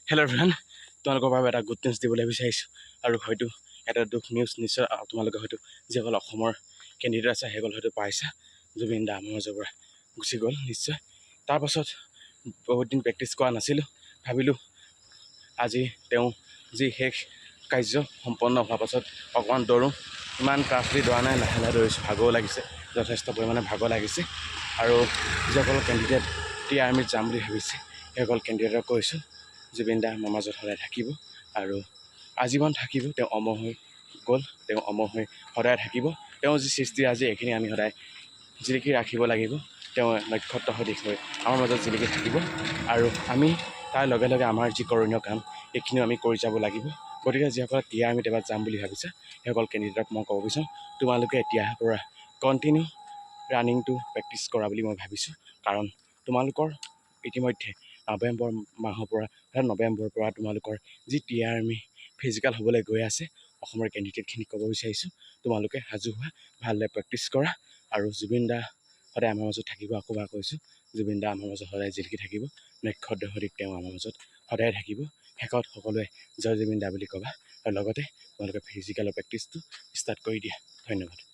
Hello' everyone, তোমালোকৰ বাবে এটা গুড নিউজ দিবলৈ বিচাৰিছোঁ আৰু হয়তো এটা দুখ নিউজ নিশ্চয় তোমালোকে হয়তো যিসকল অসমৰ কেণ্ডিডেট আছে সেইসকল হয়তো পাইছা। জুবিন দা আমাৰ মাজৰ পৰা গুচি গ'ল নিশ্চয়। তাৰপাছত বহুত দিন প্ৰেক্টিছ কৰা নাছিলোঁ, ভাবিলোঁ আজি তেওঁ যি শেষ কাৰ্য সম্পন্ন হোৱাৰ পাছত অকণমান দৌৰোঁ। ইমান কাফলি দৌৰা নাই, লাহে লাহে দৌৰিছোঁ, ভাগৰো লাগিছে, যথেষ্ট পৰিমাণে ভাগৰ লাগিছে। আৰু যিসকল কেণ্ডিডেট টি আৰ্মিত যাম বুলি ভাবিছে সেইসকল কেণ্ডিডেটক কৈছোঁ জুবিন দা আমাৰ মাজত সদায় থাকিব আৰু আজীৱন থাকিব। তেওঁ অমৰ হৈ গ'ল, তেওঁ অমৰ হৈ সদায় থাকিব। তেওঁ যি সৃষ্টি আজি এইখিনি আমি সদায় জিলিকি ৰাখিব লাগিব। তেওঁ নক্ষত্ৰ সদৃশ হৈ আমাৰ মাজত জিলিকি থাকিব আৰু আমি তাৰ লগে লগে আমাৰ যি কৰণীয় কাম এইখিনিও আমি কৰি যাব লাগিব। গতিকে যিসকলে টি আৰ্মিত এবাৰ যাম বুলি ভাবিছে সেইসকল কেণ্ডিডেটক মই ক'ব বিচাৰোঁ, তোমালোকে এতিয়াৰ পৰা কণ্টিনিউ ৰানিংটো প্ৰেক্টিছ কৰা বুলি মই ভাবিছোঁ। কাৰণ তোমালোকৰ ইতিমধ্যে নৱেম্বৰৰ পৰা তোমালোকৰ যি টি আৰ্মি ফিজিকেল হ'বলৈ গৈ আছে, অসমৰ কেণ্ডিডেটখিনিক ক'ব বিচাৰিছোঁ তোমালোকে সাজু হোৱা, ভালদৰে প্ৰেক্টিছ কৰা আৰু জুবিন দা সদায় আমাৰ মাজত থাকিব। আকৌ এবাৰ কৈছোঁ, জুবিন দা আমাৰ মাজত সদায় জিলিকি থাকিব, নক্ষত্ৰ সদৃশ তেওঁ আমাৰ মাজত সদায় থাকিব। শেষত সকলোৱে জয় জুবিন দা বুলি ক'বা আৰু লগতে তোমালোকে ফিজিকেলৰ প্ৰেক্টিছটো ষ্টাৰ্ট কৰি দিয়া। ধন্যবাদ।